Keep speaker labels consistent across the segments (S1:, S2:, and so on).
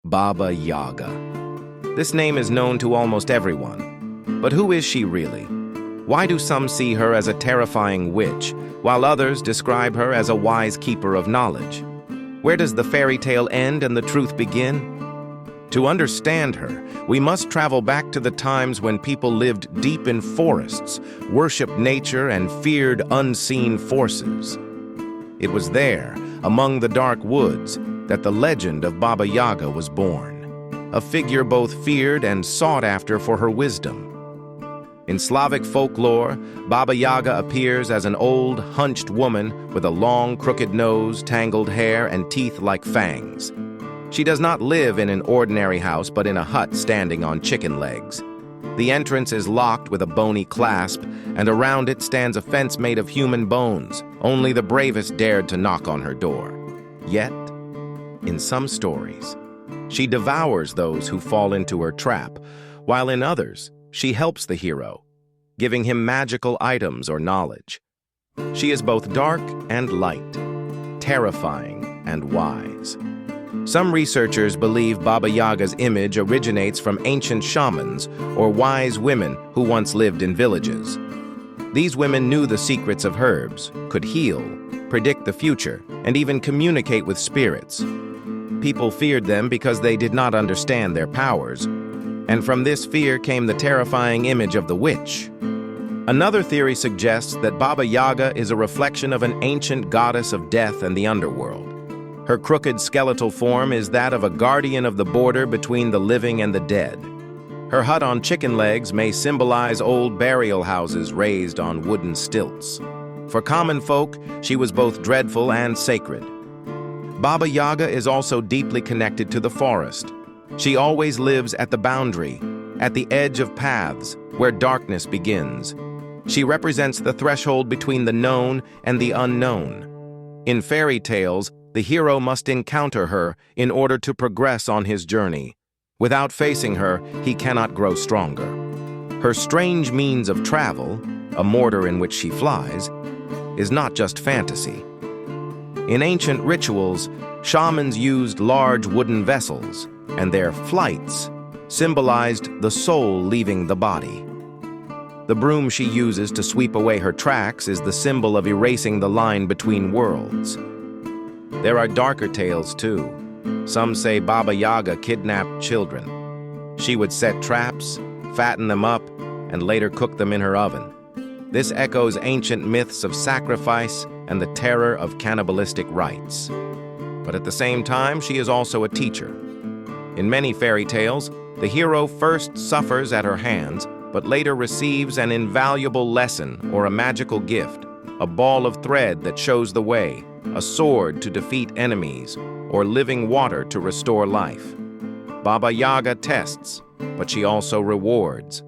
S1: Baba Yaga. This name is known to almost everyone. But who is she really? Why do some see her as a terrifying witch, while others describe her as a wise keeper of knowledge? Where does the fairy tale end and the truth begin? To understand her, we must travel back to the times when people lived deep in forests, worshipped nature, and feared unseen forces. It was there, among the dark woods, that the legend of Baba Yaga was born, a figure both feared and sought after for her wisdom. In Slavic folklore, Baba Yaga appears as an old, hunched woman with a long, crooked nose, tangled hair, and teeth like fangs. She does not live in an ordinary house, but in a hut standing on chicken legs. The entrance is locked with a bony clasp, and around it stands a fence made of human bones. Only the bravest dared to knock on her door. Yet, in some stories, she devours those who fall into her trap, while in others, she helps the hero, giving him magical items or knowledge. She is both dark and light, terrifying and wise. Some researchers believe Baba Yaga's image originates from ancient shamans or wise women who once lived in villages. These women knew the secrets of herbs, could heal, predict the future, and even communicate with spirits. People feared them because they did not understand their powers, and from this fear came the terrifying image of the witch. Another theory suggests that Baba Yaga is a reflection of an ancient goddess of death and the underworld. Her crooked skeletal form is that of a guardian of the border between the living and the dead. Her hut on chicken legs may symbolize old burial houses raised on wooden stilts. For common folk, she was both dreadful and sacred. Baba Yaga is also deeply connected to the forest. She always lives at the boundary, at the edge of paths, where darkness begins. She represents the threshold between the known and the unknown. In fairy tales, the hero must encounter her in order to progress on his journey. Without facing her, he cannot grow stronger. Her strange means of travel, a mortar in which she flies, is not just fantasy. In ancient rituals, shamans used large wooden vessels, and their flights symbolized the soul leaving the body. The broom she uses to sweep away her tracks is the symbol of erasing the line between worlds. There are darker tales, too. Some say Baba Yaga kidnapped children. She would set traps, fatten them up, and later cook them in her oven. This echoes ancient myths of sacrifice and the terror of cannibalistic rites. But at the same time, she is also a teacher. In many fairy tales, the hero first suffers at her hands, but later receives an invaluable lesson or a magical gift, a ball of thread that shows the way, a sword to defeat enemies, or living water to restore life. Baba Yaga tests, but she also rewards.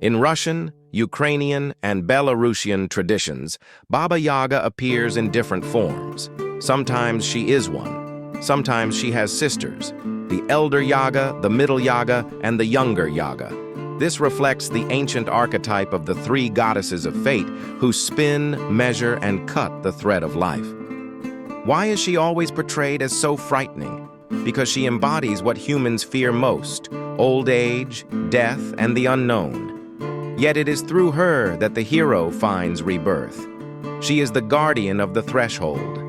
S1: In Russian, Ukrainian, and Belarusian traditions, Baba Yaga appears in different forms. Sometimes she is one. Sometimes she has sisters, the elder Yaga, the middle Yaga, and the younger Yaga. This reflects the ancient archetype of the three goddesses of fate who spin, measure, and cut the thread of life. Why is she always portrayed as so frightening? Because she embodies what humans fear most: old age, death, and the unknown. Yet it is through her that the hero finds rebirth. She is the guardian of the threshold.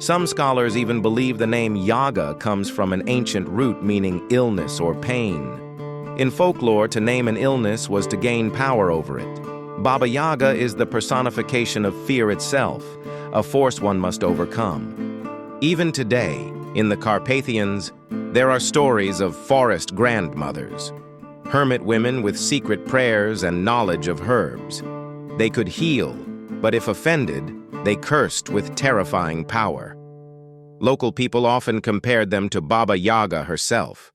S1: Some scholars even believe the name Yaga comes from an ancient root meaning illness or pain. In folklore, to name an illness was to gain power over it. Baba Yaga is the personification of fear itself, a force one must overcome. Even today, in the Carpathians, there are stories of forest grandmothers, hermit women with secret prayers and knowledge of herbs. They could heal, but if offended, they cursed with terrifying power. Local people often compared them to Baba Yaga herself.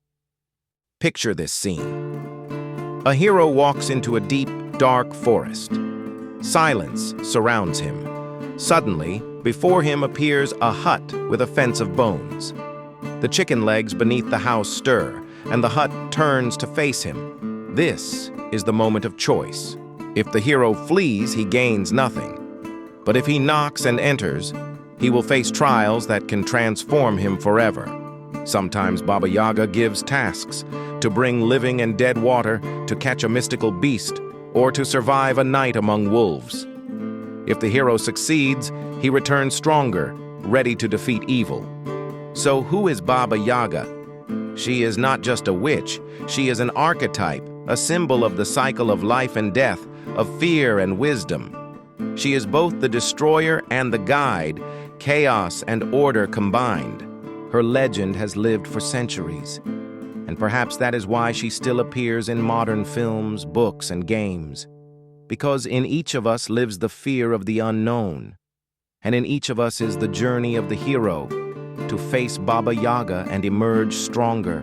S1: Picture this scene. A hero walks into a deep, dark forest. Silence surrounds him. Suddenly, before him appears a hut with a fence of bones. The chicken legs beneath the house stir, and the hut turns to face him. This is the moment of choice. If the hero flees, he gains nothing. But if he knocks and enters, he will face trials that can transform him forever. Sometimes Baba Yaga gives tasks to bring living and dead water, to catch a mystical beast, or to survive a night among wolves. If the hero succeeds, he returns stronger, ready to defeat evil. So who is Baba Yaga? She is not just a witch, she is an archetype, a symbol of the cycle of life and death, of fear and wisdom. She is both the destroyer and the guide, chaos and order combined. Her legend has lived for centuries, and perhaps that is why she still appears in modern films, books, and games. Because in each of us lives the fear of the unknown, and in each of us is the journey of the hero to face Baba Yaga and emerge stronger,